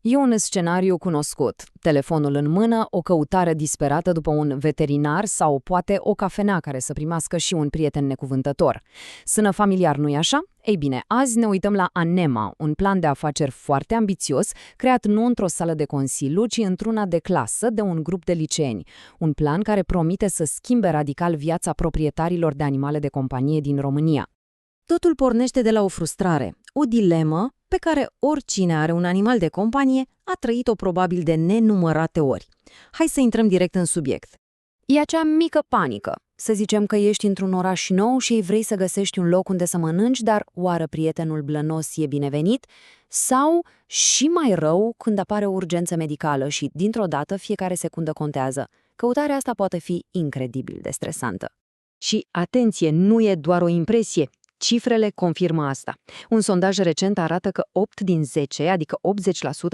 E un scenariu cunoscut. Telefonul în mână, o căutare disperată după un veterinar sau poate o cafenea care să primească și un prieten necuvântător. Sună familiar, nu-i așa? Ei bine, azi ne uităm la Anema, un plan de afaceri foarte ambițios, creat nu într-o sală de consiliu, ci într-una de clasă de un grup de liceeni. Un plan care promite să schimbe radical viața proprietarilor de animale de companie din România. Totul pornește de la o frustrare, o dilemă pe care oricine are un animal de companie a trăit-o probabil de nenumărate ori. Hai să intrăm direct în subiect. E acea mică panică. Să zicem că ești într-un oraș nou și vrei să găsești un loc unde să mănânci, dar oară prietenul blănos e binevenit? Sau, și mai rău, când apare o urgență medicală și, dintr-o dată, fiecare secundă contează. Căutarea asta poate fi incredibil de stresantă. Și, atenție, nu e doar o impresie. Cifrele confirmă asta. Un sondaj recent arată că 8 din 10, adică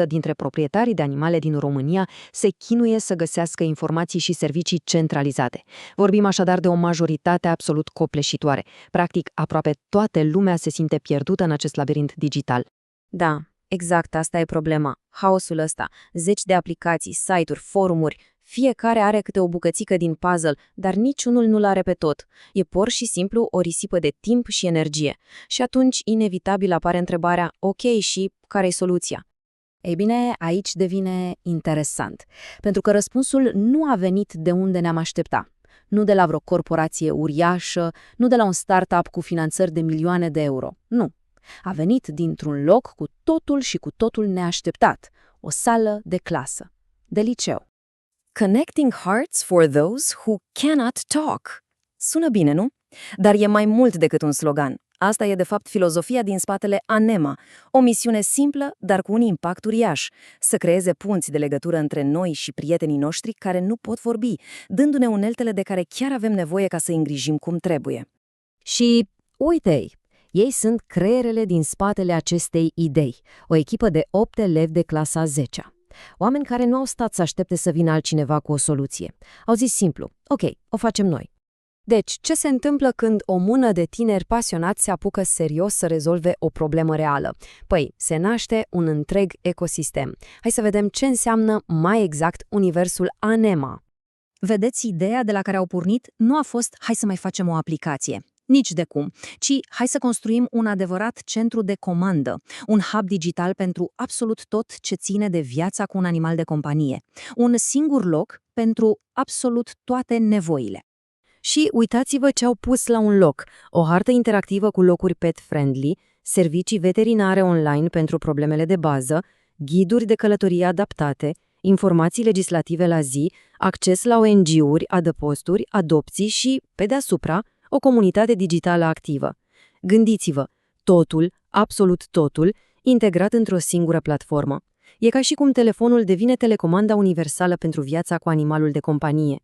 80% dintre proprietarii de animale din România, se chinuie să găsească informații și servicii centralizate. Vorbim așadar de o majoritate absolut copleșitoare. Practic, aproape toată lumea se simte pierdută în acest labirint digital. Da, exact, asta e problema. Haosul ăsta, zeci de aplicații, site-uri, forumuri, fiecare are câte o bucățică din puzzle, dar niciunul nu l-are pe tot. E pur și simplu o risipă de timp și energie. Și atunci, inevitabil apare întrebarea, ok, și care e soluția? Ei bine, aici devine interesant, pentru că răspunsul nu a venit de unde ne-am aștepta. Nu de la vreo corporație uriașă, nu de la un startup cu finanțări de milioane de euro. Nu. A venit dintr-un loc cu totul și cu totul neașteptat. O sală de clasă, de liceu. Connecting hearts for those who cannot talk. Sună bine, nu? Dar e mai mult decât un slogan. Asta e de fapt filozofia din spatele Anema, o misiune simplă, dar cu un impact uriaș, să creeze punți de legătură între noi și prietenii noștri care nu pot vorbi, dându-ne uneltele de care chiar avem nevoie ca să îi îngrijim cum trebuie. Și uite-i! Ei sunt creierele din spatele acestei idei, o echipă de 8 elevi de clasa 10-a. Oameni care nu au stat să aștepte să vină altcineva cu o soluție. Au zis simplu, ok, o facem noi. Deci, ce se întâmplă când o mână de tineri pasionați se apucă serios să rezolve o problemă reală? Păi, se naște un întreg ecosistem. Hai să vedem ce înseamnă mai exact universul Anema. Vedeți, ideea de la care au pornit nu a fost hai să mai facem o aplicație. Nici de cum, ci hai să construim un adevărat centru de comandă, un hub digital pentru absolut tot ce ține de viața cu un animal de companie. Un singur loc pentru absolut toate nevoile. Și uitați-vă ce au pus la un loc, o hartă interactivă cu locuri pet-friendly, servicii veterinare online pentru problemele de bază, ghiduri de călătorie adaptate, informații legislative la zi, acces la ONG-uri, adăposturi, adopții și, pe deasupra, o comunitate digitală activă. Gândiți-vă, totul, absolut totul, integrat într-o singură platformă. E ca și cum telefonul devine telecomanda universală pentru viața cu animalul de companie.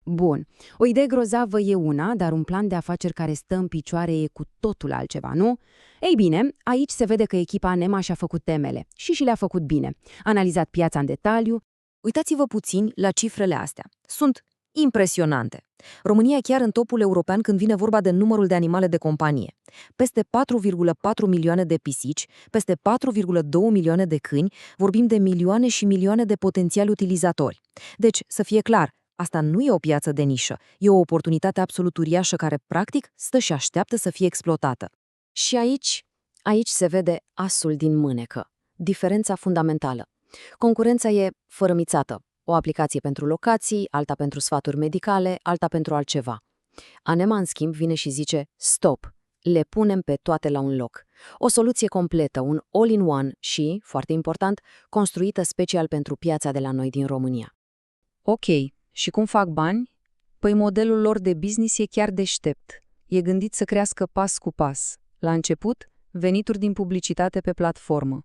Bun, o idee grozavă e una, dar un plan de afaceri care stă în picioare e cu totul altceva, nu? Ei bine, aici se vede că echipa Anema și-a făcut temele și le-a făcut bine. A analizat piața în detaliu. Uitați-vă puțin la cifrele astea. Sunt impresionante. România e chiar în topul european când vine vorba de numărul de animale de companie. Peste 4,4 milioane de pisici, peste 4,2 milioane de câini, vorbim de milioane și milioane de potențiali utilizatori. Deci, să fie clar, asta nu e o piață de nișă, e o oportunitate absolut uriașă care, practic, stă și așteaptă să fie exploatată. Și aici se vede asul din mânecă, diferența fundamentală. Concurența e fărâmițată. O aplicație pentru locații, alta pentru sfaturi medicale, alta pentru altceva. Anema, în schimb, vine și zice, stop, le punem pe toate la un loc. O soluție completă, un all-in-one și, foarte important, construită special pentru piața de la noi din România. Ok, și cum fac bani? Păi modelul lor de business e chiar deștept. E gândit să crească pas cu pas. La început, venituri din publicitate pe platformă.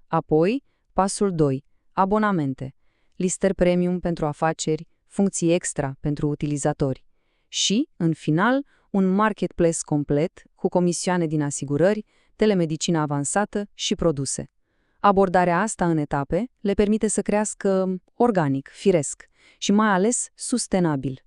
Apoi, pasul 2, abonamente. Listări premium pentru afaceri, funcții extra pentru utilizatori și, în final, un marketplace complet cu comisioane din asigurări, telemedicină avansată și produse. Abordarea asta în etape le permite să crească organic, firesc și mai ales sustenabil.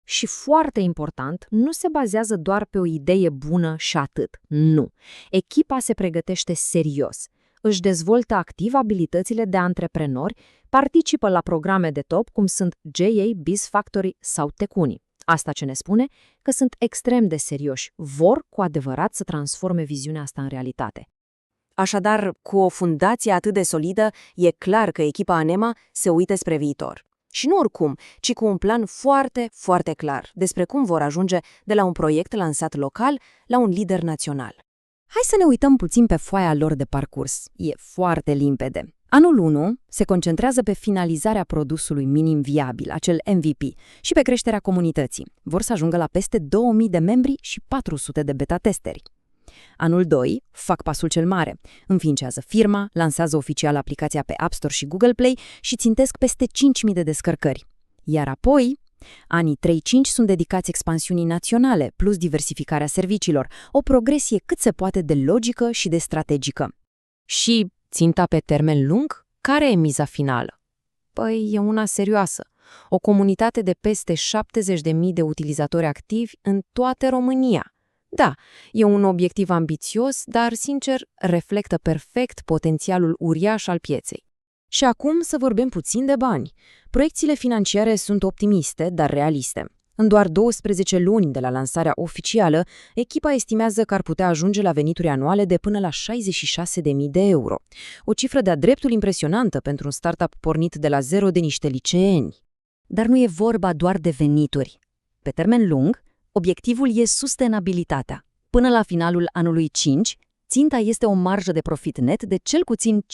Și foarte important, nu se bazează doar pe o idee bună și atât. Nu. Echipa se pregătește serios. își dezvoltă activ abilitățile de antreprenori, participă la programe de top cum sunt JA, Biz Factory sau Tecuni. Asta ce ne spune? Că sunt extrem de serioși, vor cu adevărat să transforme viziunea asta în realitate. Așadar, cu o fundație atât de solidă, e clar că echipa Anema se uită spre viitor. Și nu oricum, ci cu un plan foarte, foarte clar despre cum vor ajunge de la un proiect lansat local la un lider național. Hai să ne uităm puțin pe foaia lor de parcurs. E foarte limpede. Anul 1 se concentrează pe finalizarea produsului minim viabil, acel MVP, și pe creșterea comunității. Vor să ajungă la peste 2000 de membri și 400 de beta-testeri. Anul 2 fac pasul cel mare. Înființează firma, lansează oficial aplicația pe App Store și Google Play și țintesc peste 5000 de descărcări. Iar apoi, anii 3-5 sunt dedicați expansiunii naționale, plus diversificarea serviciilor, o progresie cât se poate de logică și de strategică. Și ținta pe termen lung? Care e miza finală? Păi e una serioasă. O comunitate de peste 70.000 de utilizatori activi în toată România. Da, e un obiectiv ambițios, dar, sincer, reflectă perfect potențialul uriaș al pieței. Și acum să vorbim puțin de bani. Proiecțiile financiare sunt optimiste, dar realiste. În doar 12 luni de la lansarea oficială, echipa estimează că ar putea ajunge la venituri anuale de până la 66.000 de euro. O cifră de-a dreptul impresionantă pentru un startup pornit de la zero de niște liceeni. Dar nu e vorba doar de venituri. Pe termen lung, obiectivul e sustenabilitatea. Până la finalul anului 5, ținta este o marjă de profit net de cel puțin 15%.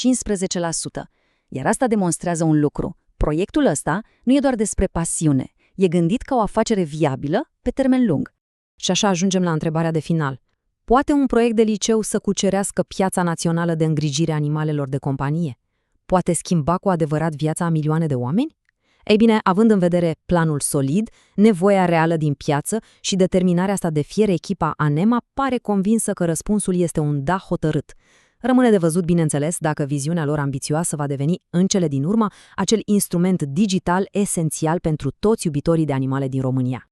Iar asta demonstrează un lucru. Proiectul ăsta nu e doar despre pasiune. E gândit ca o afacere viabilă pe termen lung. Și așa ajungem la întrebarea de final. Poate un proiect de liceu să cucerească piața națională de îngrijire a animalelor de companie? Poate schimba cu adevărat viața a milioane de oameni? Ei bine, având în vedere planul solid, nevoia reală din piață și determinarea asta de fier, echipa Anema pare convinsă că răspunsul este un da hotărât. Rămâne de văzut, bineînțeles, dacă viziunea lor ambițioasă va deveni, în cele din urmă, acel instrument digital esențial pentru toți iubitorii de animale din România.